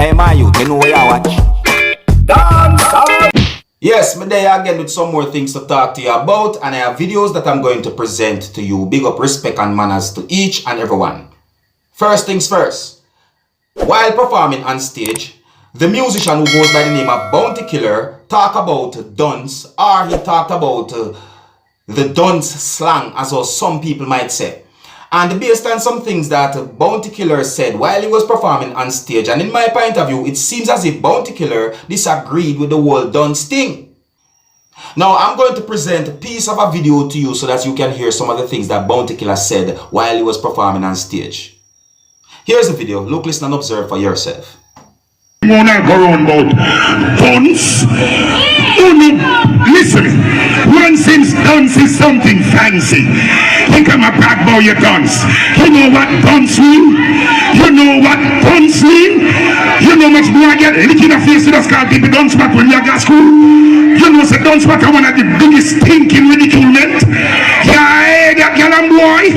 Hey man, you know where you watch? Dancehall. Yes, I'm there again with some more things to talk to you about, and I have videos that I'm going to present to you. Big up respect and manners to each and everyone. First things first. While performing on stage, the musician who goes by the name of Bounty Killer talked about dunce, or he talked about the dunce slang, as well some people might say. And based on some things that Bounty Killer said while he was performing on stage, and in my point of view, it seems as if Bounty Killer disagreed with the whole dunce thing. Now, I'm going to present a piece of a video to you so that you can hear some of the things that Bounty Killer said while he was performing on stage. Here's the video. Look, listen, and observe for yourself. When I go around about dunce, listen, one since dunce is something fancy. Think I'm a bad boy, you dunce. You know what dunce mean? You know what dunce mean? You know much more I get lick in the face to the skull people dunce back when you got school. You know say dunce back are one of the biggest stinking ridiculement. Yeah, that girl and boy.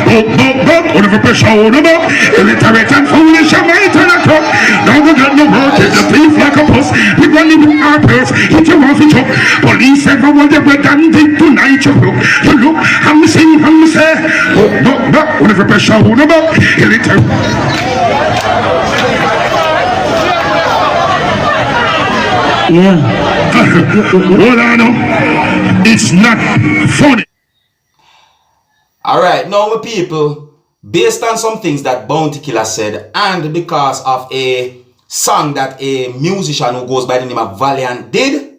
Whatever pressure on the book, illiterate and foolish, I might turn a cup. Now we got no work, it's a thief like a puss. We run into our purse, hit you off the truck. Police everyone they break and dig tonight you look. You look, I'm sing, I'm say. Whatever pressure on the book, illiterate. Yeah. Hold on, it's not funny. Alright, now my people, based on some things that Bounty Killer said, and because of a song that a musician who goes by the name of Valiant did,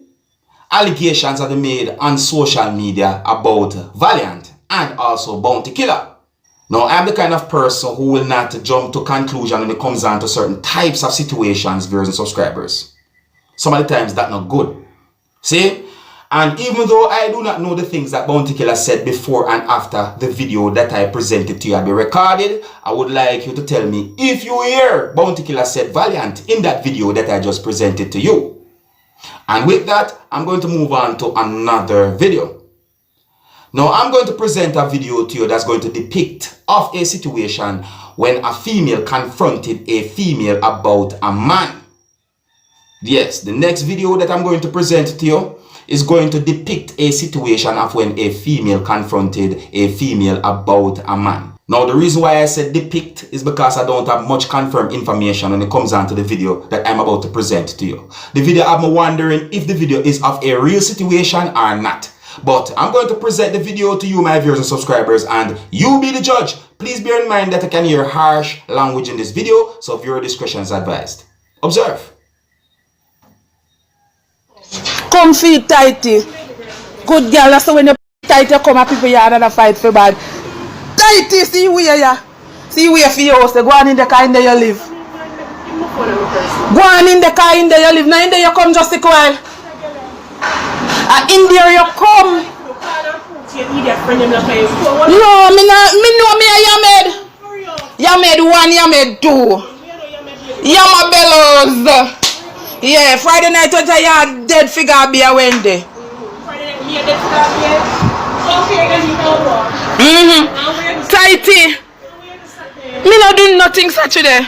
allegations have been made on social media about Valiant and also Bounty Killer. Now, I'm the kind of person who will not jump to conclusion when it comes down to certain types of situations, viewers and subscribers. Some of the times that's not good. See? And even though I do not know the things that Bounty Killer said before and after the video that I presented to you had been recorded, I would like you to tell me if you hear Bounty Killer said Valiant in that video that I just presented to you. And with that, I'm going to move on to another video. Now, I'm going to present a video to you that's going to depict of a situation when a female confronted a female about a man. Yes, the next video that I'm going to present to you is going to depict a situation of when a female confronted a female about a man. Now, the reason why I said depict is because I don't have much confirmed information when it comes down to the video that I'm about to present to you. The video, I'm wondering if the video is of a real situation or not. But I'm going to present the video to you, my viewers and subscribers, and you be the judge. Please bear in mind that I can hear harsh language in this video, so viewer discretion is advised. Observe. Come feed tighty. Good girl, that's when you tight you come and people yard and fight for bad. Tighty, see where ya. See where for your house. Go on in the car in there you live. Go on in the car in there you live. Now in there you come just a while. And in there you come. No, me know me a Yamed. Yamed 1, Yamed 2. Yama Bellows. Yeah, Friday night was a dead figure be a Wednesday. Tighty. Me not do nothing Saturday.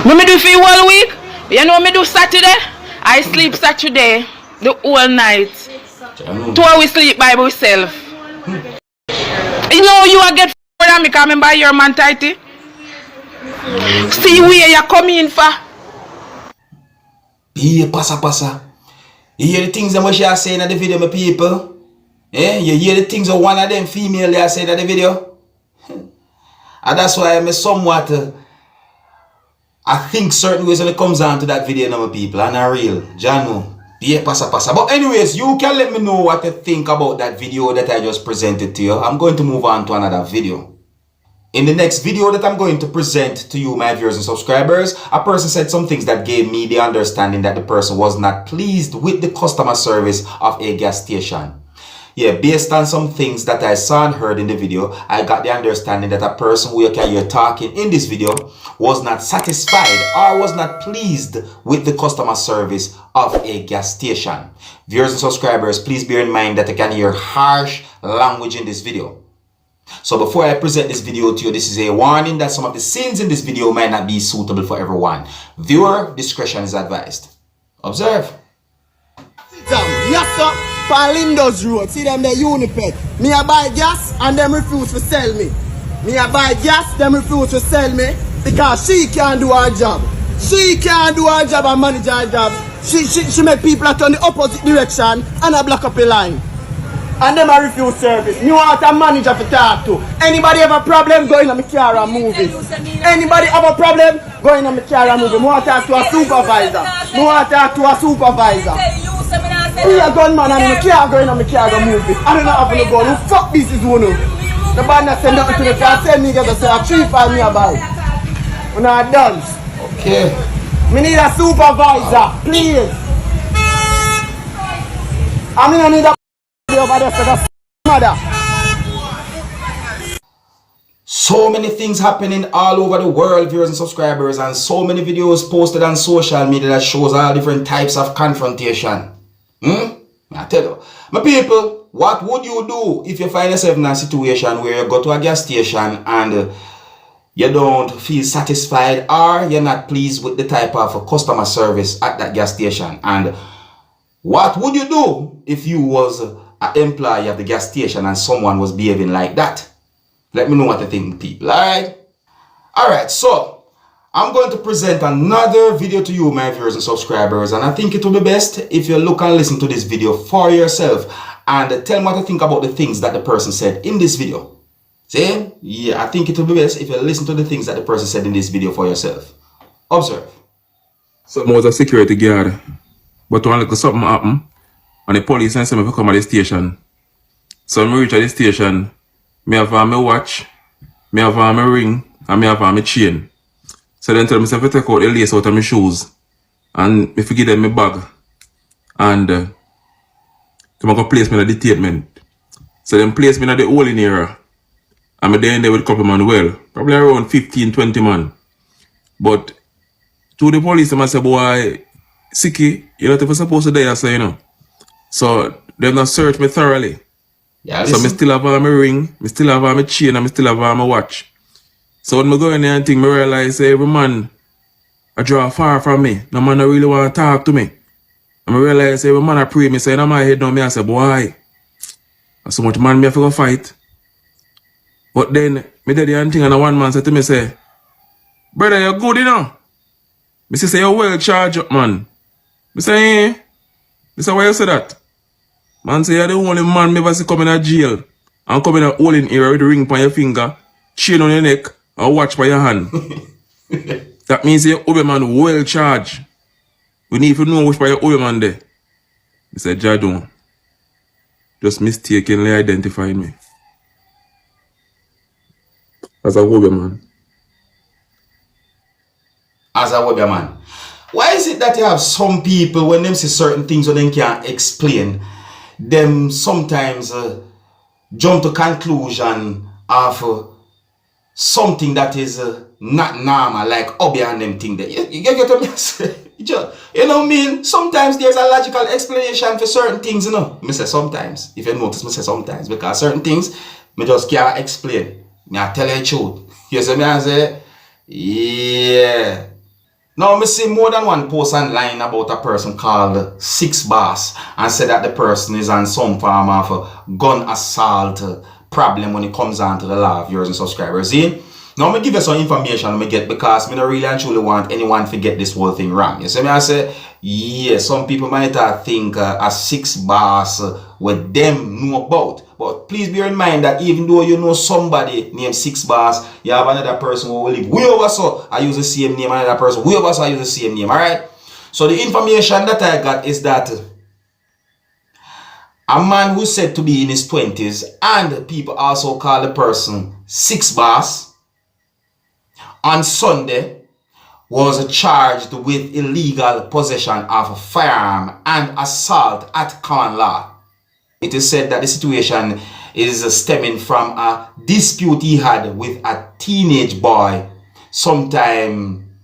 Me do for whole week. You know me do Saturday? I sleep Saturday the whole night. 2 hours sleep by myself. You know you are get for me coming by your man Tighty. See where you come in for. Yeah, passa. You hear the things that she are saying in the video, my people? Yeah, you hear the things of one of them female they are saying in the video? And that's why I'm somewhat, I think certain ways when it comes down to that video, my people, and are real. Jano, yeah, passa. But anyways, you can let me know what you think about that video that I just presented to you. I'm going to move on to another video. In the next video that I'm going to present to you, my viewers and subscribers, a person said some things that gave me the understanding that the person was not pleased with the customer service of a gas station. Yeah, based on some things that I saw and heard in the video, I got the understanding that a person who you're talking in this video was not satisfied or was not pleased with the customer service of a gas station. Viewers and subscribers, please bear in mind that I can hear harsh language in this video. So before I present this video to you, this is a warning that some of the scenes in this video might not be suitable for everyone. Viewer discretion is advised. Observe. Yes, sir. Palindo's Road. See them there Unipet. Me a buy gas and them refuse to sell me. Me a buy gas, them refuse to sell me because she can't do her job. She can't do her job and manage her job. She make people turn the opposite direction and a block up a line. And them a refuse service. Me want a manager to talk to. Anybody have a problem, go in on my car and move it. Anybody have a problem, go in on my car and move it. Me want to talk to a supervisor. Me want to talk to a supervisor. We a gunman and me can't go in and me can't go move it. I don't know how to go. Who fuck this is one of? The band that send nothing to me can send me get to say a 3-5 me a buy. When I done. Okay. Me need a supervisor, please. I mean I need a over there for the mother. So many things happening all over the world, viewers and subscribers, and so many videos posted on social media that shows all different types of confrontation. I tell you, my people, what would you do if you find yourself in a situation where you go to a gas station and you don't feel satisfied or you're not pleased with the type of customer service at that gas station? And what would you do if you was an employee of the gas station and someone was behaving like that? Let me know what you think, people, alright? Alright, so I'm going to present another video to you, my viewers and subscribers, and I think it will be best if you look and listen to this video for yourself and tell me what you think about the things that the person said in this video. See? Yeah, I think it will be best if you listen to the things that the person said in this video for yourself. Observe. So I was a security guard, but when like something happened, and the police sent me to come at the station. So when I reach at the station, I have my watch, I have my ring, and I have my chain. So then tell me to take out the lace out of my shoes and if I give them my bag and to go place me in the detainment. So then place me in the holding area and I'm there with a couple man well, probably around 15-20 man. But to the police I say, boy, Sicky, you're not even supposed to die, so you know. So they not search me thoroughly. Yeah, so I still have my ring, I still have my chain and I still have my watch. So when I go in there and think, I realize every man I draw far from me. No man I really want to talk to me. And I realize every man I pray me, say in my head down me, I say, boy, so much man me have to go fight. But then, me did the thing and one man said to me, say, brother, you're good, you know? Me say, you're well charged up, man. Me say, eh? Me say, why you say that? Man say, you're the only man me ever see come in a jail and come in a hole in here with a ring on your finger, chain on your neck, and watch by your hand. That means your obeahman well charged. We need to know which by your obeahman there. He said, Jadon, just mistakenly identified me as a obeahman. As a obeahman. Why is it that you have some people, when them say certain things when they can't explain, them sometimes jump to conclusion of something that is not normal, like obeah and them thing there. You get what I say? You know what I mean? Sometimes there's a logical explanation for certain things, you know. I say sometimes. If you notice, I say sometimes. Because certain things, I just can't explain. I tell you the truth. You see me I say? Yeah. Now, I see more than one post online about a person called Six Boss and said that the person is on some form of a gun assault problem when it comes on to the law, viewers and subscribers. See? Now, I'm going to give you some information I get because I don't really and truly want anyone to get this whole thing wrong. You see me? I say, yeah, some people might think a Six Boss what them know about. But please bear in mind that even though you know somebody named Six Boss, you have another person who will live way over so I use the same name, another person way over so I use the same name, alright? So the information that I got is that a man who's said to be in his 20s, and people also call the person Six Boss, on Sunday was charged with illegal possession of a firearm and assault at common law. It is said that the situation is stemming from a dispute he had with a teenage boy sometime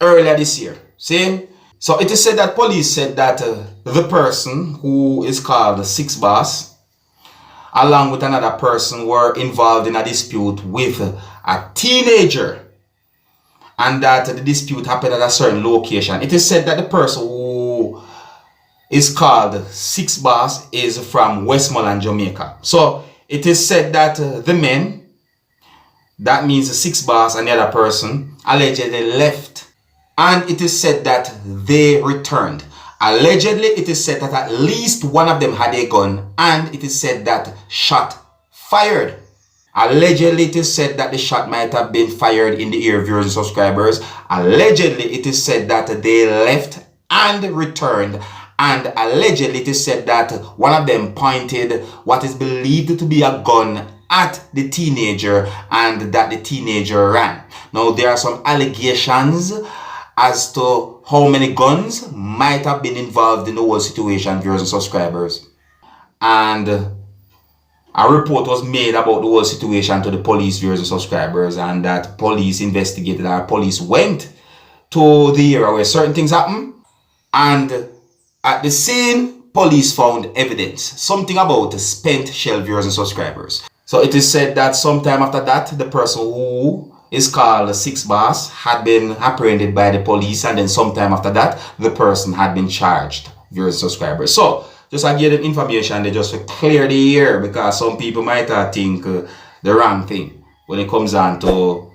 earlier this year. See? So it is said that police said that the person who is called Six Boss along with another person were involved in a dispute with a teenager, and that the dispute happened at a certain location. It is said that the person who is called Six Boss is from Westmoreland, Jamaica. So it is said that the men, that means the Six Boss and the other person, allegedly left, and it is said that they returned. Allegedly, it is said that at least one of them had a gun, and it is said that shot fired. Allegedly, it is said that the shot might have been fired in the ear, viewers and subscribers. Allegedly, it is said that they left and returned. And allegedly, it is said that one of them pointed what is believed to be a gun at the teenager, and that the teenager ran. Now, there are some allegations as to how many guns might have been involved in the whole situation, viewers and subscribers. And a report was made about the whole situation to the police, viewers and subscribers, and that police investigated, our police went to the area where certain things happened, and at the scene, police found evidence, something about spent shell, viewers and subscribers. So it is said that sometime after that, the person who is called Six Boss had been apprehended by the police, and then sometime after that, the person had been charged, viewers and subscribers. So just I give them information, they just clear the air, because some people might think the wrong thing when it comes on to,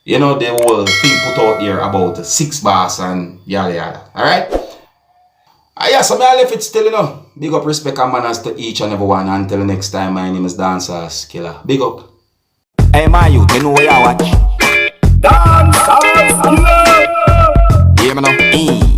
you know, the whole thing put out here about Six Boss and yada yada. Alright? Yeah, so I left it still, you know. Big up, respect and manners to each and every one. Until next time, my name is Dancehall Skilla. Big up. Hey, my youth, you know where you watch? Dancehall. Yeah, man.